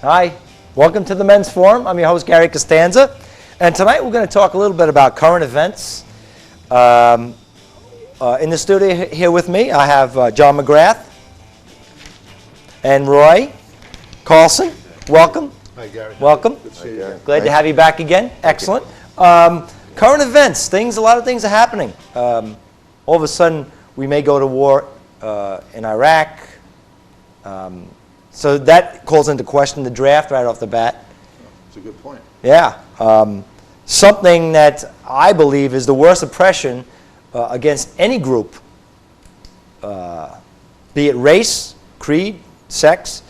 Hi, welcome to the Men's Forum. I'm your host, Gary Costanza, and tonight we're going to talk a little bit about current events. In the studio here with me, I have John McGrath and Roy Carlson. Welcome. Hi, Gary. Welcome. Good to see you again. Glad to have you back again. Excellent. Current events, a lot of things are happening. All of a sudden, we may go to war in Iraq. So that calls into question the draft right off the bat. That's a good point. Yeah. Something that I believe is the worst oppression against any group, be it race, creed, sex,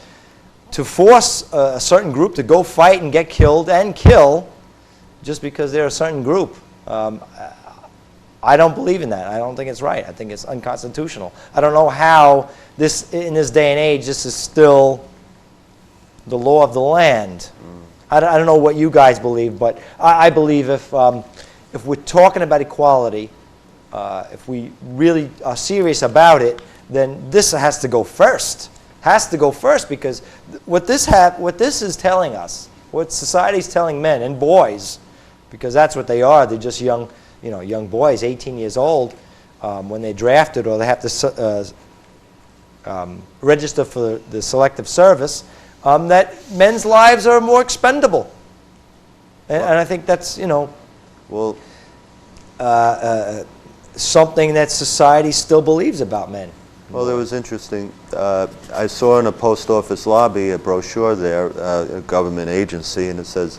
to force a certain group to go fight and get killed and kill just because they're a certain group. I don't believe in that. I don't think it's right. I think it's unconstitutional. I don't know how in this day and age, this is still the law of the land. I don't know what you guys believe, but I believe if we're talking about equality, if we really are serious about it, then this has to go first. Has to go first, because what this is telling us, what society's telling men and boys, because that's what they are. They're just young boys, 18 years old, when they're drafted, or they have to register for the selective service, that men's lives are more expendable. And I think that's, something that society still believes about men. Well, it was interesting. I saw in a post office lobby a brochure there, a government agency, and it says,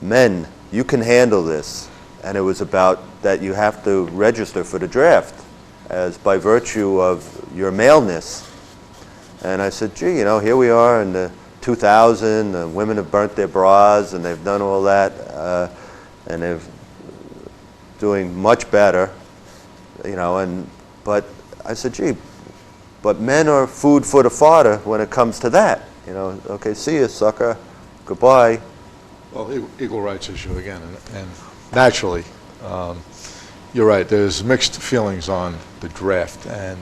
"Men, you can handle this." And it was about that you have to register for the draft as by virtue of your maleness. And I said, gee, here we are in the 2000, the women have burnt their bras and they've done all that, and they're doing much better, but I said, gee, but men are food for the fodder when it comes to that. Okay, see you, sucker, goodbye. Well, equal rights issue again, and naturally, you're right, there's mixed feelings on the draft, and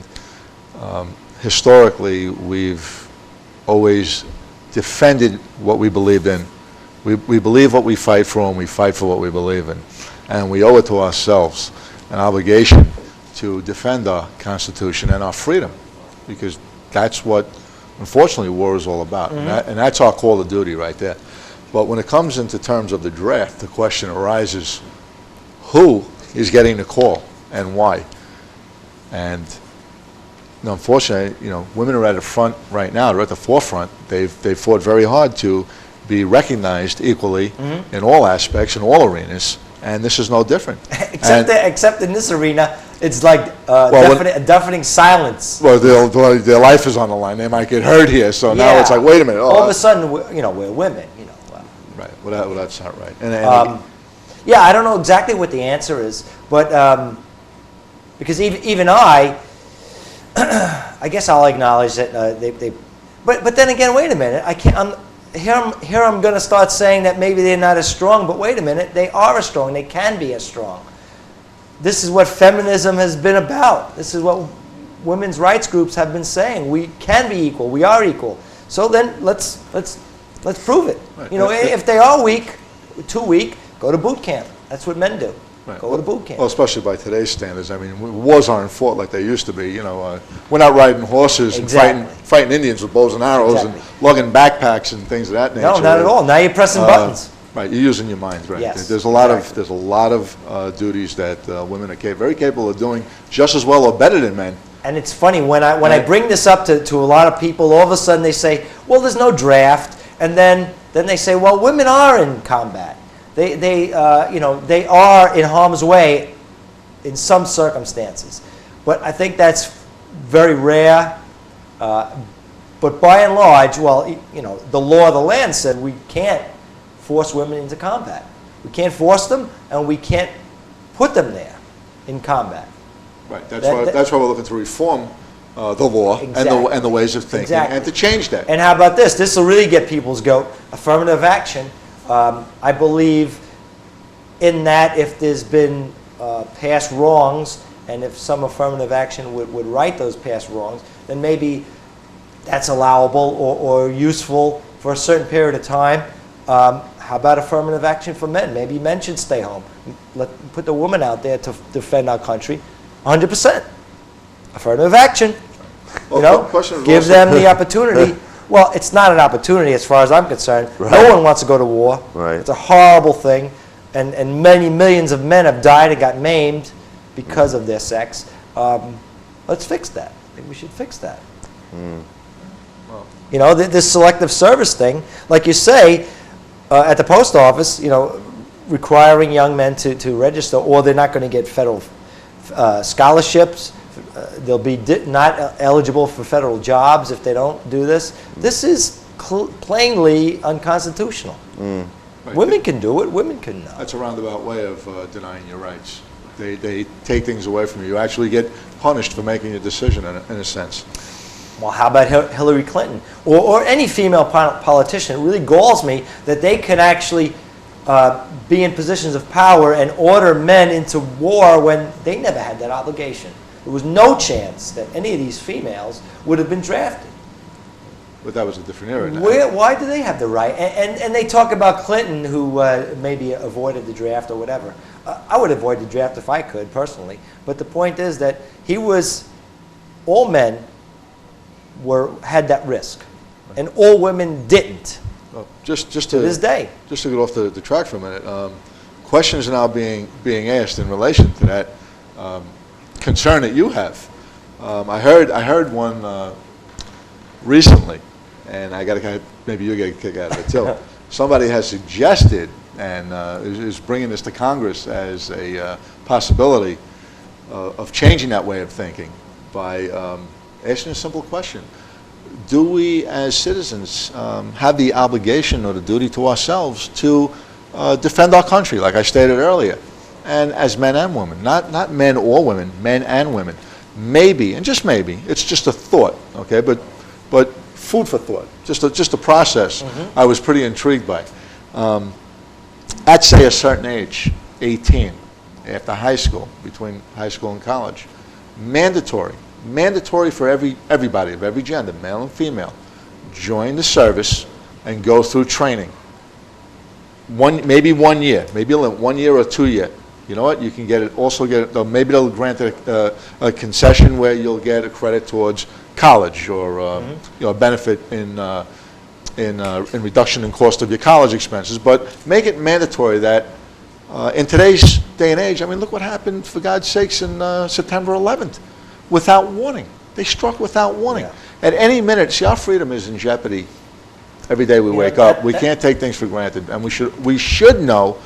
historically we've always defended what we believed in. We believe what we fight for, and we fight for what we believe in, and we owe it to ourselves an obligation to defend our Constitution and our freedom, because that's what, unfortunately, war is all about. Mm-hmm. And that's our call of duty right there. But when it comes into terms of the draft, the question arises, who is getting the call and why? And unfortunately, women are at the front right now. They're at the forefront. They've fought very hard to be recognized equally in all aspects, in all arenas, and this is no different. Except in this arena, it's like a deafening silence. Well, their life is on the line. They might get hurt here, so now it's like, wait a minute. All of a sudden, we're women. Right. Well, that's not right. And yeah, I don't know exactly what the answer is, but because even I guess I'll acknowledge that But then again, wait a minute. I can't. Here I'm going to start saying that maybe they're not as strong. But wait a minute, they are as strong. They can be as strong. This is what feminism has been about. This is what women's rights groups have been saying. We can be equal. We are equal. So then let's prove it. Right. If they are weak, too weak, go to boot camp. That's what men do. Right. Go to boot camp. Well, especially by today's standards. I mean, wars aren't fought like they used to be. We're not riding horses and fighting Indians with bows and arrows and lugging backpacks and things of that nature. No, not at all. Now you're pressing buttons. Right, you're using your minds. Right. Yes, there's a lot of duties that women are very capable of doing just as well or better than men. And it's funny when I bring this up to a lot of people, all of a sudden they say, "Well, there's no draft," and then they say, "Well, women are in combat. They are in harm's way in some circumstances." But I think that's very rare. But by and large, the law of the land said we can't force women into combat. We can't force them, and we can't put them there in combat. Right. That's why we're looking to reform the law and the ways of thinking and to change that. And how about this? This will really get people's goat. Affirmative action. I believe in that if there's been past wrongs, and if some affirmative action would right those past wrongs, then maybe that's allowable or useful for a certain period of time. How about affirmative action for men? Maybe men should stay home. Put the woman out there to defend our country. 100%. Affirmative action. Well, You know, question was give also- them the opportunity. Well, it's not an opportunity as far as I'm concerned. Right. No one wants to go to war. Right. It's a horrible thing. And many millions of men have died and got maimed because of their sex. Let's fix that. I think we should fix that. You know, this selective service thing, like you say, at the post office, you know, requiring young men to register, or they're not going to get federal scholarships. They'll be not eligible for federal jobs if they don't do this. This is plainly unconstitutional. Right. Women can do it. Women can not. That's a roundabout way of denying your rights. They take things away from you. You actually get punished for making a decision in a sense. Well, how about Hillary Clinton or any female politician? It really galls me that they can actually be in positions of power and order men into war when they never had that obligation. There was no chance that any of these females would have been drafted. But that was a different era. now. Why do they have the right? And they talk about Clinton, who maybe avoided the draft or whatever. I would avoid the draft if I could, personally. But the point is that all men had that risk, and all women didn't. Well, just To this day. Just to get off the track for a minute, questions are now being asked in relation to that concern that you have. I heard one recently, and maybe you get a kick out of it too. Somebody has suggested and is bringing this to Congress as a possibility of changing that way of thinking by asking a simple question. Do we as citizens have the obligation or the duty to ourselves to defend our country, like I stated earlier, and as men and women, not men or women, men and women. Maybe, and just maybe, it's just a thought, okay, but food for thought, just a process I was pretty intrigued by. At, say, a certain age, 18, after high school, between high school and college, mandatory for everybody of every gender, male and female, join the service and go through training. Maybe 1 year, maybe 1 year or 2 year. You know what? You can maybe they'll grant a concession where you'll get a credit towards college or a benefit in reduction in cost of your college expenses. But make it mandatory that in today's day and age, I mean, look what happened, for God's sakes, in September 11th. Without warning. They struck without warning. Yeah. At any minute, see, our freedom is in jeopardy every day we wake up. We can't take things for granted, and we should know,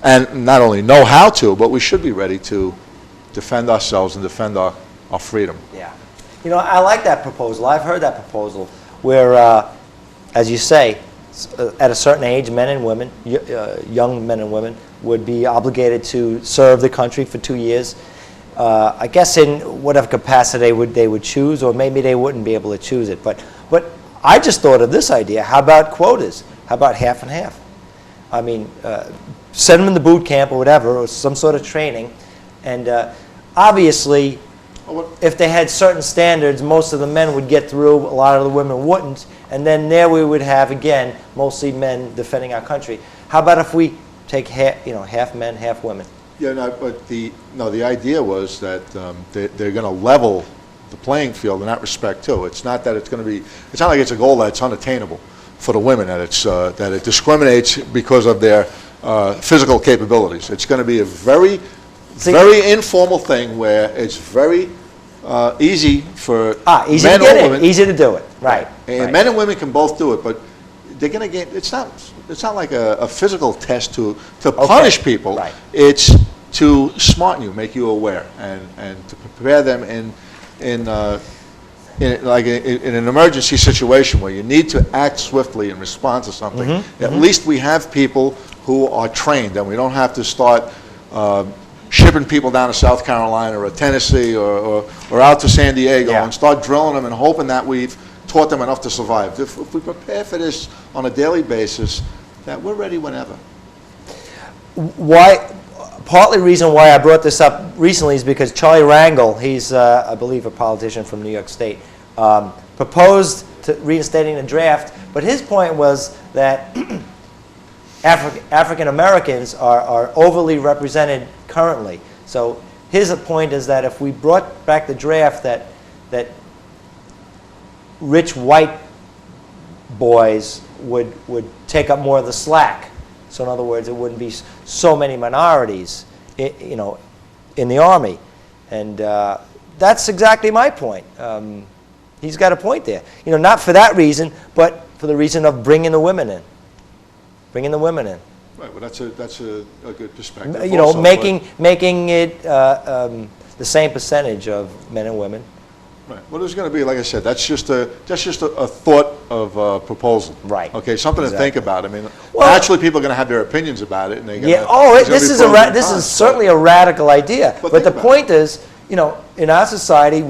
and not only know how to, but we should be ready to defend ourselves and defend our freedom. Yeah. You know, I like that proposal. I've heard that proposal where, as you say, at a certain age, men and women, young men and women, would be obligated to serve the country for 2 years. I guess in whatever capacity they would choose, or maybe they wouldn't be able to choose it. But I just thought of this idea. How about quotas? How about half and half? I mean, send them in the boot camp or whatever, or some sort of training. And obviously, if they had certain standards, most of the men would get through, a lot of the women wouldn't. And then there we would have, again, mostly men defending our country. How about if we take half men, half women? Yeah, no, but the idea was that they're going to level the playing field in that respect too. It's not that it's not like it's a goal that's unattainable for the women, that it discriminates because of their physical capabilities. It's going to be a very informal thing where it's very easy for easy men to get or in, women. easy to do it, right? And right. men and women can both do it, but they're going to get. It's not like a physical test to punish people. Right. It's to smarten you, make you aware, and to prepare them in an emergency situation where you need to act swiftly and respond to something. At least we have people who are trained, and we don't have to start shipping people down to South Carolina or Tennessee or out to San Diego and start drilling them and hoping that we've taught them enough to survive. If we prepare for this on a daily basis, that we're ready whenever. Partly the reason why I brought this up recently is because Charlie Rangel, he's, I believe, a politician from New York State, put proposed to reinstating the draft, but his point was that African Americans are overly represented currently. So his point is that if we brought back the draft, that rich white boys would take up more of the slack. So in other words, it wouldn't be so many minorities, you know, in the Army. And that's exactly my point. He's got a point there. You know, not for that reason, but for the reason of bringing the women in. Bringing the women in. Right, well, that's a good perspective. You know, also, making it the same percentage of men and women. right. Well, there's going to be, like I said, that's just a thought of a proposal. Right. Okay, something to think Exactly. about. I mean, Well- naturally, people are going to have their opinions about it, and they're going to. Yeah. Oh, this is certainly a radical idea. But But think the about point is, you know, in our society,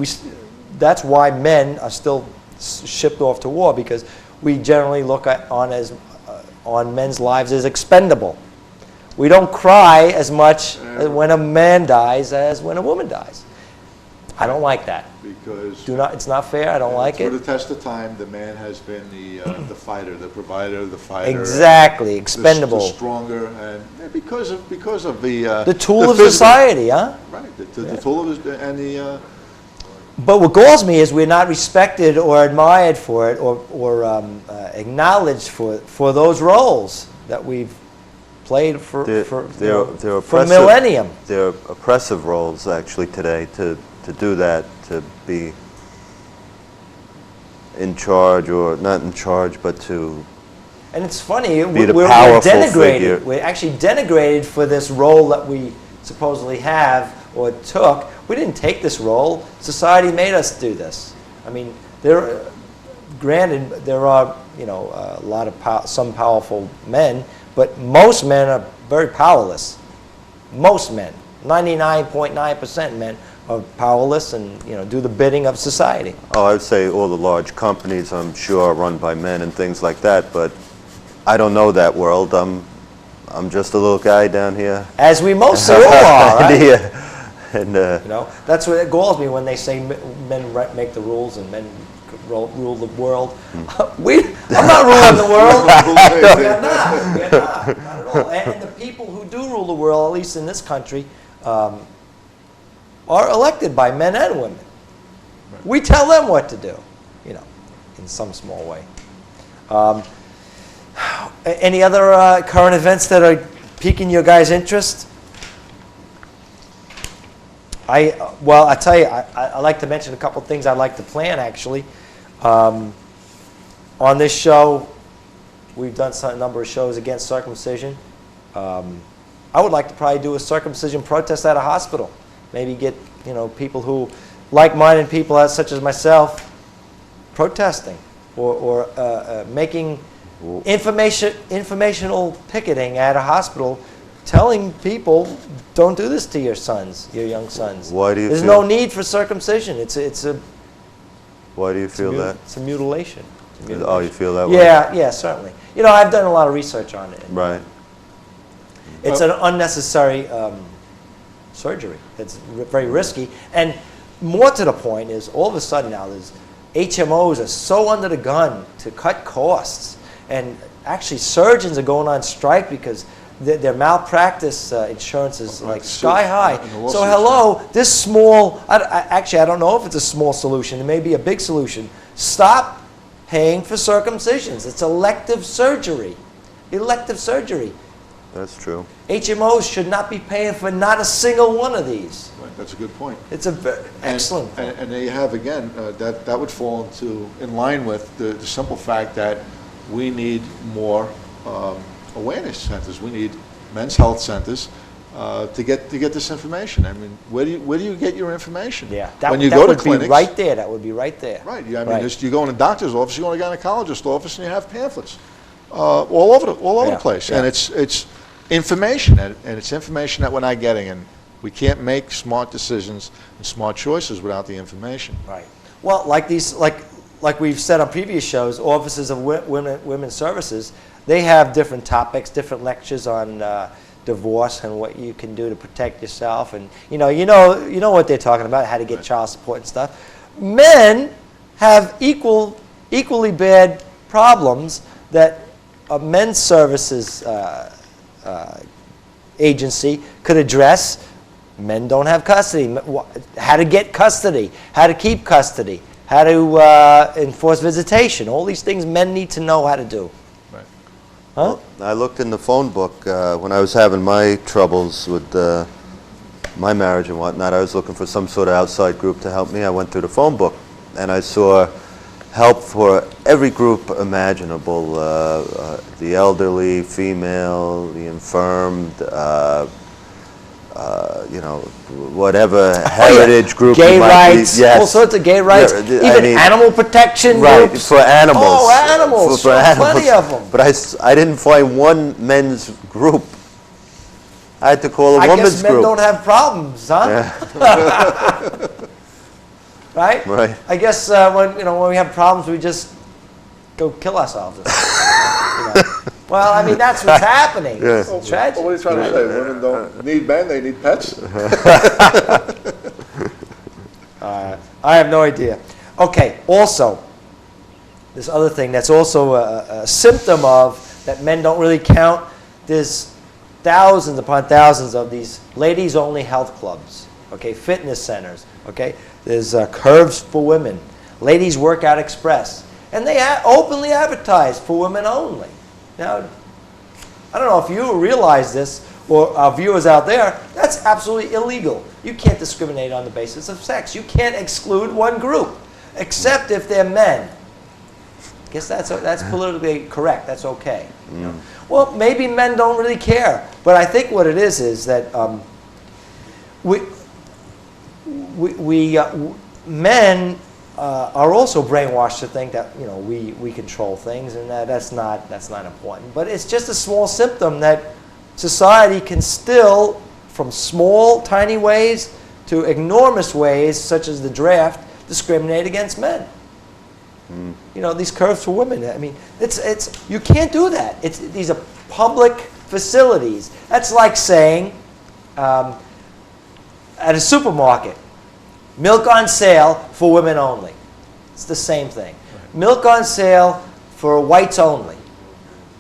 that's why men are still shipped off to war, because we generally look on men's lives as expendable. We don't cry as much when a man dies as when a woman dies. I don't like that. Because It's not fair. I don't like through it. the test of time, the man has been the fighter, the provider, the fighter. Exactly, the expendable. stronger, and because of the The tool of physical- society, huh? Right, the tool of his, and the. But what galls me is we're not respected or admired for it, or acknowledged for those roles that we've played for They're for oppressive. millennium. They're oppressive roles actually today to do that, to be in charge, or not in charge, but to And it's funny, Be the we're powerful denigrated. figure. We're actually denigrated for this role that we supposedly have or took. We didn't take this role. Society made us do this. I mean, granted, there are, you know, a lot of some powerful men, but most men are very powerless. Most men, 99.9% men are powerless and, you know, do the bidding of society. Oh, I would say all the large companies, I'm sure, are run by men and things like that, but I don't know that world. I'm just a little guy down here. As we mostly all are, right? Yeah. And You know, that's what it galls me when they say men make the rules and men rule the world. I'm not ruling the world. We're not at all. And the people who do rule the world, at least in this country, are elected by men and women. We tell them what to do, you know, in some small way. Any other current events that are piquing your guys' interest? Well, I tell you, I like to mention a couple things I'd like to plan, actually. On this show, we've done a number of shows against circumcision. I would like to probably do a circumcision protest at a hospital. Maybe get, you know, people who, like-minded people such as myself, protesting or making informational picketing at a hospital, telling people, don't do this to your sons, your young sons. Why do you There's feel- no need for circumcision. Why do you feel that? It's a mutilation. It's a mutilation. Oh, you feel that way? Yeah, certainly. You know, I've done a lot of research on it. Right. It's an unnecessary surgery. It's very risky. And more to the point is, all of a sudden now, HMOs are so under the gun to cut costs. And actually, surgeons are going on strike because their malpractice insurance is like sky high. So hello, this small, actually I don't know if it's a small solution. It may be a big solution. Stop paying for circumcisions. It's elective surgery. Elective surgery. That's true. HMOs should not be paying for not a single one of these. Right, that's a good point. It's excellent point. And there you have, again, that would fall in line with the simple fact that we need more awareness centers. We need men's health centers to get this information. I mean, where do you get your information? Yeah, when you that go to would clinics, be right there. That would be right there. right? I mean, Right. you go in a doctor's office, you go in a gynecologist's office, and you have pamphlets all over the Yeah, place, yeah. and it's information, and it's information that we're not getting, and we can't make smart decisions and smart choices without the information. Right. Well, like we've said on previous shows, offices of women's services, they have different topics, different lectures on divorce and what you can do to protect yourself, and you know what they're talking about, how to get child support and stuff. Men have equally bad problems that a men's services agency could address. Men don't have custody. How to get custody, how to keep custody, how to enforce visitation. All these things men need to know how to do. Right. Huh? I looked in the phone book when I was having my troubles with my marriage and whatnot. I was looking for some sort of outside group to help me. I went through the phone book, and I saw help for every group imaginable, the elderly, female, the infirmed, whatever heritage group. Gay you might be. rights, Yes. all sorts of gay rights, Yeah, even animal protection right, groups. for animals. Oh, animals, For animals. plenty of them. But I didn't find one men's group. I had to call a I women's guess men group. don't have problems, huh? Yeah. Right? Right. I guess when we have problems, we just go kill ourselves. Well, I mean, that's what's happening. Yeah. It's tragic. What are you trying to say? Women don't need men, they need pets? I have no idea. Okay, also, this other thing that's also a symptom of that men don't really count, there's thousands upon thousands of these ladies-only health clubs, okay, fitness centers, okay? There's Curves for Women, Ladies Workout Express, and they openly advertise for women only. Now, I don't know if you realize this, or our viewers out there, that's absolutely illegal. You can't discriminate on the basis of sex. You can't exclude one group, except if they're men. I guess that's politically correct. That's okay. You know? Well, maybe men don't really care, but I think what it is that men are also brainwashed to think that we control things, and that's not important. But it's just a small symptom that society can still, from small, tiny ways to enormous ways, such as the draft, discriminate against men. These Curves for Women. I mean, it's you can't do that. These are public facilities. That's like saying at a supermarket, milk on sale for women only. It's the same thing. Right. Milk on sale for whites only.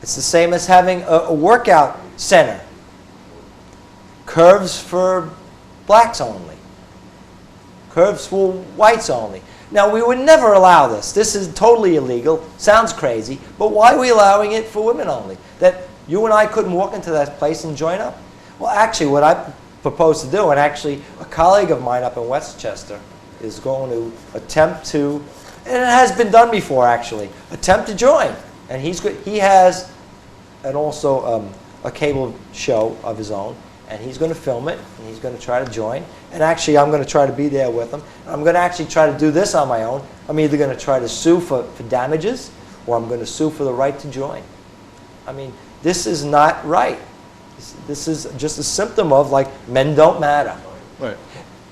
It's the same as having a workout center. Curves for blacks only. Curves for whites only. Now, we would never allow this. This is totally illegal. Sounds crazy. But why are we allowing it for women only? That you and I couldn't walk into that place and join up? Well, actually, what I propose to do, and actually a colleague of mine up in Westchester is going to attempt to, and it has been done before actually, attempt to join. And he has also a cable show of his own, and he's going to film it, and he's going to try to join. And actually, I'm going to try to be there with him. I'm going to actually try to do this on my own. I'm either going to try to sue for damages, or I'm going to sue for the right to join. I mean, this is not right. This is just a symptom of, like, men don't matter. Right.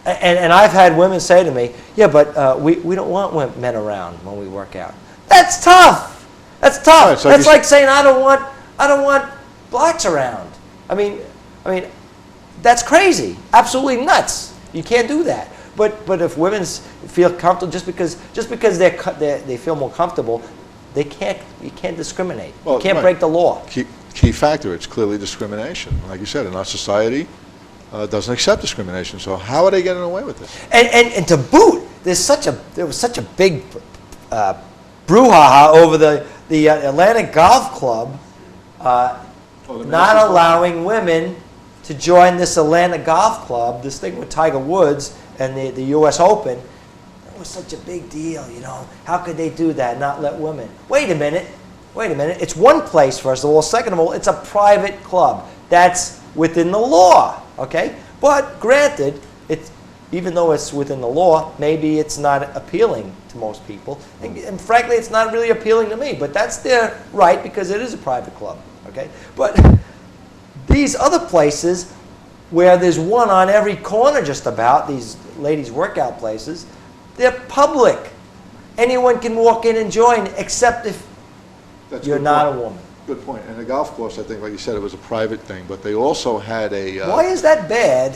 And I've had women say to me, yeah, but we don't want men around when we work out. That's tough. That's tough. Right, so that's like saying I don't want blacks around. I mean, that's crazy. Absolutely nuts. You can't do that. But if women feel comfortable, just because they feel more comfortable, you can't discriminate. Well, you can't right. break the law. Key factor, it's clearly discrimination. Like you said, in our society, doesn't accept discrimination. So how are they getting away with this? And to boot, there was such a big brouhaha over the Atlantic Golf Club not allowing women to join this Atlantic Golf Club, this thing with Tiger Woods and the U.S. Open. It was such a big deal, How could they do that, not let women? Wait a minute. It's one place, first of all. Second of all, it's a private club. That's within the law, okay? But granted, even though it's within the law, maybe it's not appealing to most people. And frankly, it's not really appealing to me. But that's their right because it is a private club, okay? But these other places where there's one on every corner just about, these ladies' workout places, they're public. Anyone can walk in and join, except if That's you're good not point. a woman. Good point. And the golf course, I think, like you said, it was a private thing, but they also had a... Why is that bad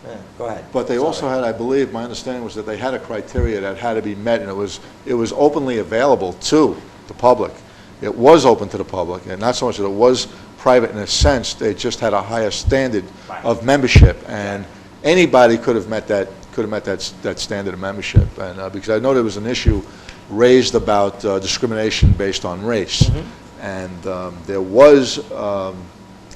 Yeah, go ahead. But they Sorry. also had, I believe, my understanding was that they had a criteria that had to be met, and it was openly available to the public. It was open to the public, and not so much that it was private in a sense, they just had a higher standard of membership, and anybody could have met that standard of membership. And because I know there was an issue raised about discrimination based on race, and there was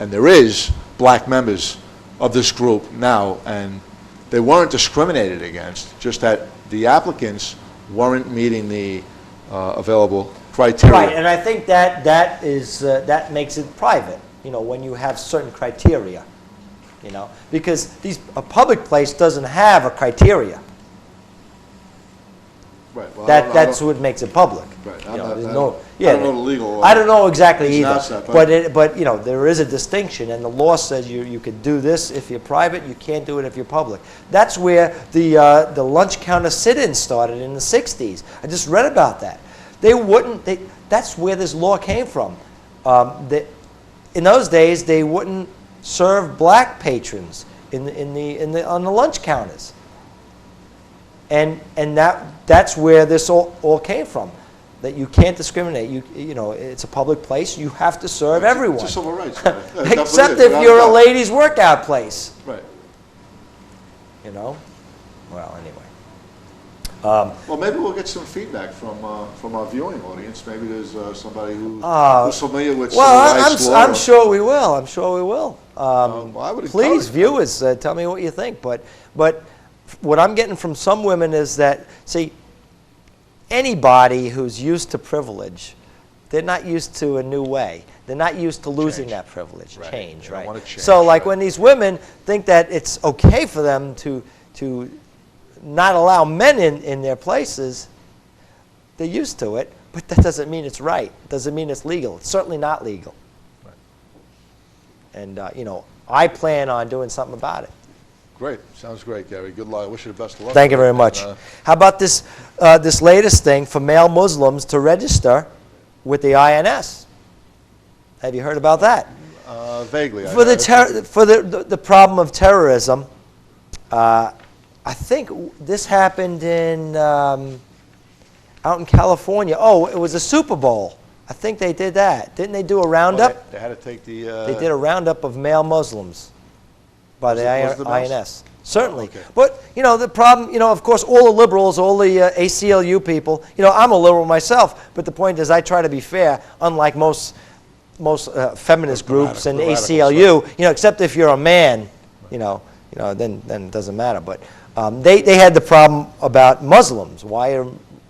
and there is black members of this group now, and they weren't discriminated against, just that the applicants weren't meeting the available criteria. Right, and I think that is that makes it private. You know, when you have certain criteria. You know, because a public place doesn't have a criteria. Right. Well, That's what makes it public. Right. You I know, there's don't no- know the legal. I don't know exactly It's either. not that, But you know, there is a distinction, and the law says you could do this if you're private. You can't do it if you're public. That's where the lunch counter sit-in started in the '60s. I just read about that. They wouldn't. That's where this law came from. In those days, they wouldn't serve black patrons on the lunch counters. And that's where this all came from, that you can't discriminate. You know, it's a public place. You have to serve everyone. It's a civil rights. Right? Except if you're a ladies' workout place. Right. You know? Well, anyway. Well, maybe we'll get some feedback from our viewing audience. Maybe there's somebody who's familiar with civil rights law. I'm sure we will. I'm sure we will. Well, I would Please, encourage viewers, tell me what you think. But what I'm getting from some women is that, see, anybody who's used to privilege, they're not used to a new way. They're not used to losing that privilege. Right. Change, They don't right? wanna change, So, like, right. when these women think that it's okay for them to not allow men in their places, they're used to it, but that doesn't mean it's right. It doesn't mean it's legal. It's certainly not legal. Right. And, you know, I plan on doing something about it. Great. Sounds great, Gary. Good luck. I wish you the best of luck. Thank you very And, much. How about this latest thing for male Muslims to register with the INS? Have you heard about that? Vaguely. For the problem of terrorism, I think this happened out in California. Oh, it was a Super Bowl. I think they did that. Didn't they do a roundup? They had to take the. They did a roundup of male Muslims by the Was it the mouse? INS. Certainly. Oh, okay. But, you know, the problem, you know, of course, all the liberals, all the ACLU people, you know, I'm a liberal myself, but the point is I try to be fair, unlike most feminist groups and the radicals, ACLU, you know, except if you're a man, you know, then it doesn't matter. But they had the problem about Muslims. Why are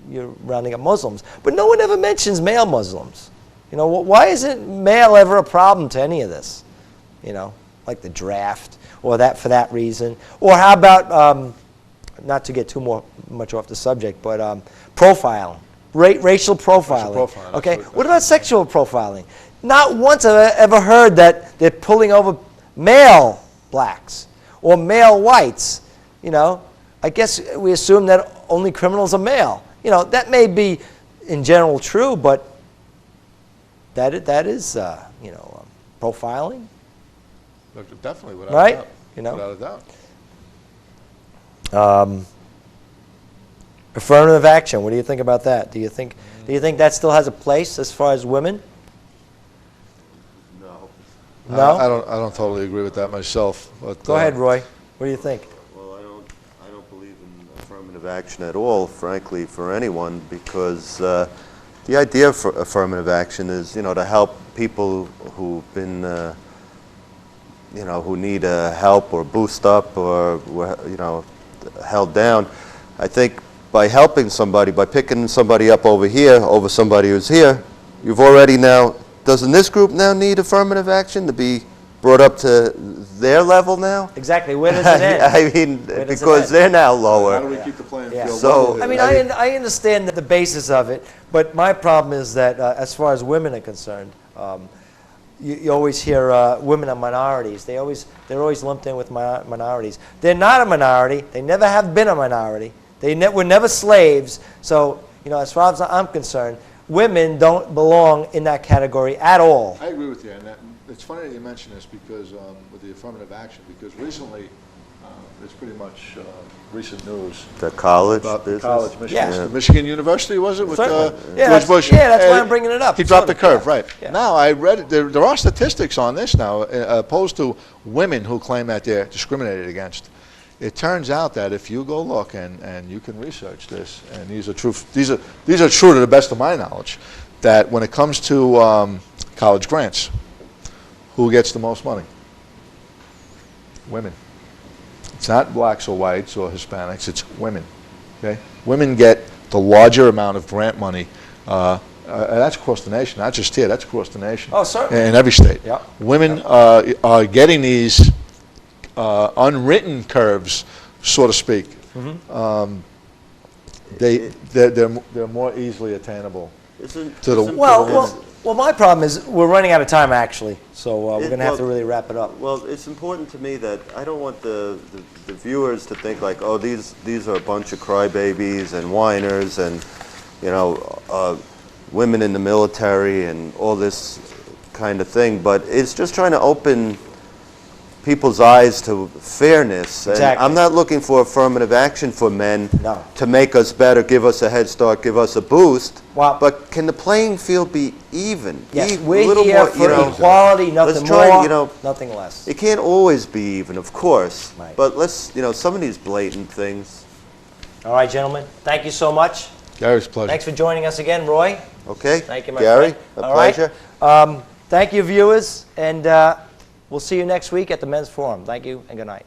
you rounding up Muslims? But no one ever mentions male Muslims. You know, why isn't male ever a problem to any of this? You know, like the draft, or that for that reason. Or how about, not to get too much off the subject, but profiling, racial profiling. Racial profiling, Okay, that's what about sexual profiling? Not once have I ever heard that they're pulling over male blacks or male whites. You know, I guess we assume that only criminals are male. You know, that may be in general true, but that is, you know, profiling. Definitely, without Right? a doubt. You know? Without a doubt. Affirmative action. What do you think about that? Do you think that still has a place as far as women? No. No? I don't totally agree with that myself. But, Go ahead, Roy. What do you think? Well, I don't believe in affirmative action at all, frankly, for anyone, because the idea of affirmative action is, you know, to help people who've been, you know, who need help or boost up or, you know, held down. I think by helping somebody, by picking somebody up over here over somebody who's here, you've already now, doesn't this group now need affirmative action to be brought up to their level now? Exactly. Where does it end? I mean, Where does it because end? they're now How do lower. we keep the playing Yeah. field So, level? I mean, I- I understand the basis of it, but my problem is that as far as women are concerned, you always hear women are minorities. They're always lumped in with minorities. They're not a minority. They never have been a minority. They were never slaves. So, you know, as far as I'm concerned, women don't belong in that category at all. I agree with you, and it's funny that you mention this because with the affirmative action, because recently It's pretty much recent news. The college About the business? college, Michigan, Yeah. Michigan University, was it, with Certainly. Yeah, George that's- Bush? yeah, that's why I'm bringing it up, He dropped the sort of, curve, yeah. right. Yeah. Now, I read, there are statistics on this now, opposed to women who claim that they're discriminated against. It turns out that if you go look, and you can research this, and these are true to the best of my knowledge, that when it comes to college grants, who gets the most money? Women. It's not blacks or whites or Hispanics, it's women. Okay? Women get the larger amount of grant money. That's across the nation, not just here, that's across the nation. Oh, certainly. In every state. Yeah. Women are getting these unwritten curves, so to speak. They're more easily attainable. To the- Well, my problem is we're running out of time, actually, so we're going to have to well, really wrap it up. Well, it's important to me that I don't want the viewers to think like, oh, these are a bunch of crybabies and whiners and, you know, women in the military and all this kind of thing. But it's just trying to open people's eyes to fairness. And Exactly. I'm not looking for affirmative action for men No. to make us better, give us a head start, give us a boost. Wow. But can the playing field be even? Yes, A we're little here more, for you know, equality, nothing let's try, more, you know, nothing less. it can't always be even, of course. Right. But let's, you know, some of these blatant things. All right, gentlemen, thank you so much. Gary's pleasure. Thanks for joining us again, Roy. Okay? Thank you, my Gary, friend. a All right. pleasure. Thank you, viewers, and we'll see you next week at the Men's Forum. Thank you, and good night.